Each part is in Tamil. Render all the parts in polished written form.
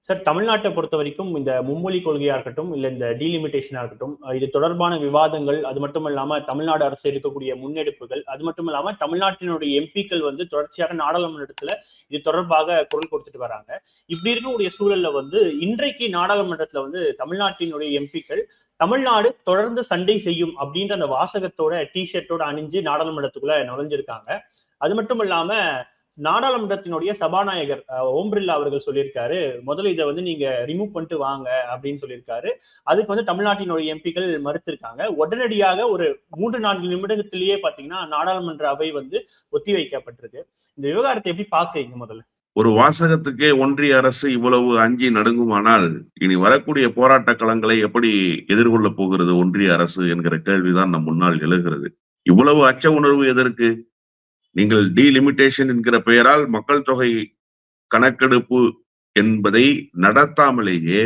சார், தமிழ்நாட்டை பொறுத்த வரைக்கும் இந்த மும்மொழி கொள்கையா இருக்கட்டும், இல்ல இந்த டீலிமிட்டேஷனா இருக்கட்டும், இது தொடர்பான விவாதங்கள், அது மட்டும் இல்லாம தமிழ்நாடு அரசு எடுக்கக்கூடிய முன்னெடுப்புகள், அது மட்டும் இல்லாம தமிழ்நாட்டினுடைய எம்பிக்கள் வந்து தொடர்ச்சியாக நாடாளுமன்றத்துல இது தொடர்பாக குரல் கொடுத்துட்டு வராங்க. இப்படி இருக்கக்கூடிய சூழல்ல வந்து இன்றைக்கு நாடாளுமன்றத்துல வந்து தமிழ்நாட்டினுடைய எம்பிக்கள் தமிழ்நாடு தொடர்ந்து சண்டை செய்யும் அப்படின்ற அந்த வாசகத்தோட ஷர்ட்டோட அணிஞ்சு நாடாளுமன்றத்துக்குள்ள நுழைஞ்சிருக்காங்க. அது மட்டும் இல்லாம நாடாளுமன்றத்தினுடைய சபாநாயகர் ஓம் பிர்லா அவர்கள் சொல்லியிருக்காரு, முதல்ல இதை வந்து நீங்க ரிமூவ் பண்ணிட்டு வாங்க அப்படின்னு சொல்லியிருக்காரு. அதுக்கு வந்து தமிழ்நாட்டினுடைய எம்பிக்கள் மறுத்திருக்காங்க. உடனடியாக ஒரு 3-4 நிமிடத்திலேயே பாத்தீங்கன்னா நாடாளுமன்ற அவை வந்து ஒத்தி வைக்கப்பட்டிருக்கு. இந்த விவகாரத்தை எப்படி பாக்குறீங்க? முதல்ல ஒரு வாசகத்துக்கே ஒன்றிய அரசு இவ்வளவு அஞ்சி நடுங்குமானால் இனி வரக்கூடிய போராட்ட களங்களை எப்படி எதிர்கொள்ள போகிறது ஒன்றிய அரசு என்கிற கேள்விதான் நம் முன்னால் எழுகிறது. இவ்வளவு அச்ச உணர்வு எதற்கு? நீங்கள் டீலிமிட்டேஷன் என்கிற பெயரால் மக்கள் தொகை கணக்கெடுப்பு என்பதை நடத்தாமலேயே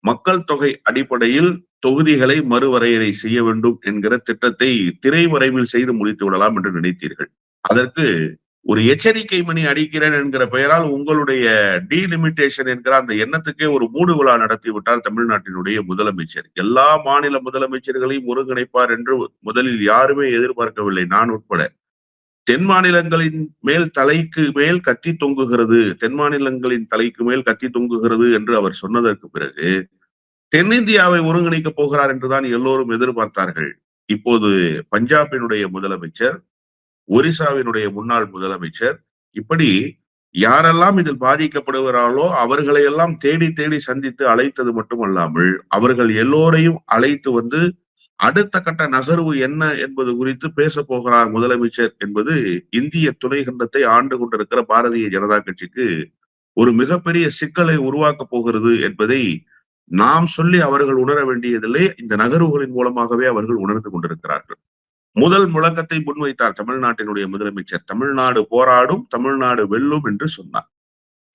மக்கள் தொகை அடிப்படையில் தொகுதிகளை மறுவரையறை செய்ய வேண்டும் என்கிற திட்டத்தை திரைமறைவில் செய்து முடித்து விடலாம் என்று நினைத்தீர்கள். அதற்கு ஒரு எச்சரிக்கை மணி அடிக்கிறேன் என்கிற பெயரால் உங்களுடைய டீலிமிட்டேஷன் என்கிற அந்த எண்ணத்துக்கே ஒரு மூடு விழா நடத்தி விட்டார் தமிழ்நாட்டினுடைய முதலமைச்சர். எல்லா மாநில முதலமைச்சர்களையும் ஒருங்கிணைப்பார் என்று முதலில் யாருமே எதிர்பார்க்கவில்லை, நான் உட்பட. தென் மாநிலங்களின் மேல் தலைக்கு மேல் கத்தி தொங்குகிறது, தென் மாநிலங்களின் தலைக்கு மேல் கத்தி தொங்குகிறது என்று அவர் சொன்னதற்கு பிறகு தென்னிந்தியாவை ஒருங்கிணைக்க போகிறார் என்றுதான் எல்லோரும் எதிர்பார்த்தார்கள். இப்போது பஞ்சாபினுடைய முதலமைச்சர், ஒரிசாவினுடைய முன்னாள் முதலமைச்சர், இப்படி யாரெல்லாம் இதில் பாதிக்கப்படுகிறார்களோ அவர்களை எல்லாம் தேடி தேடி சந்தித்து அழைத்தது மட்டுமல்லாமல் அவர்கள் எல்லோரையும் அழைத்து வந்து அடுத்த கட்ட நகர்வு என்ன என்பது குறித்து பேச போகிறார் முதலமைச்சர் என்பது இந்திய துணைக்கண்டத்தை ஆண்டு கொண்டிருக்கிற பாரதிய ஜனதா கட்சிக்கு ஒரு மிகப்பெரிய சிக்கலை உருவாக்க போகிறது என்பதை நாம் சொல்லி அவர்கள் உணர வேண்டியதில்லை, இந்த நகர்வுகளின் மூலமாகவே அவர்கள் உணர்ந்து கொண்டிருக்கிறார்கள். முதல் முழக்கத்தை முன்வைத்தார் தமிழ்நாட்டினுடைய முதலமைச்சர். தமிழ்நாடு போராடும், தமிழ்நாடு வெல்லும் என்று சொன்னார்.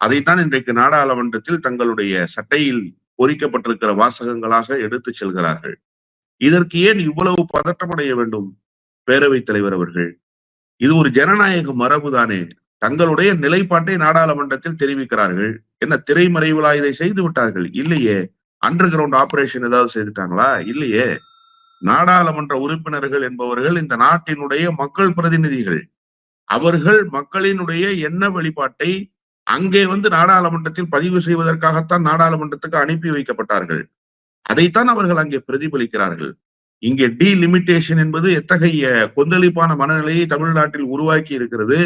அதைத்தான் இன்றைக்கு நாடாளுமன்றத்தில் தங்களுடைய சட்டையில் பொறிக்கப்பட்டிருக்கிற வாசகங்களாக எடுத்து செல்கிறார்கள். இதற்கு ஏன் இவ்வளவு பதற்றமடைய வேண்டும் பேரவைத் தலைவர் அவர்கள்? இது ஒரு ஜனநாயக மரபு தானே. தங்களுடைய நிலைப்பாட்டை நாடாளுமன்றத்தில் தெரிவிக்கிறார்கள். என்ன திரைமறைவிலா இதை செய்து விட்டார்கள்? இல்லையே. அண்டர் கிரவுண்ட் ஆபரேஷன் ஏதாவது செய்துட்டாங்களா? இல்லையே. நாடாளுமன்ற உறுப்பினர்கள் என்பவர்கள் இந்த நாட்டினுடைய மக்கள் பிரதிநிதிகள். அவர்கள் மக்களினுடைய எண்ண வெளிப்பாட்டை அங்கே வந்து நாடாளுமன்றத்தில் பதிவு செய்வதற்காகத்தான் நாடாளுமன்றத்துக்கு அனுப்பி வைக்கப்பட்டார்கள். அதைத்தான் அவர்கள் அங்கே பிரதிபலிக்கிறார்கள். இங்கே டீலிமிட்டேஷன் என்பது எத்தகைய கொந்தளிப்பான மனநிலையை தமிழ்நாட்டில் உருவாக்கி இருக்கிறது.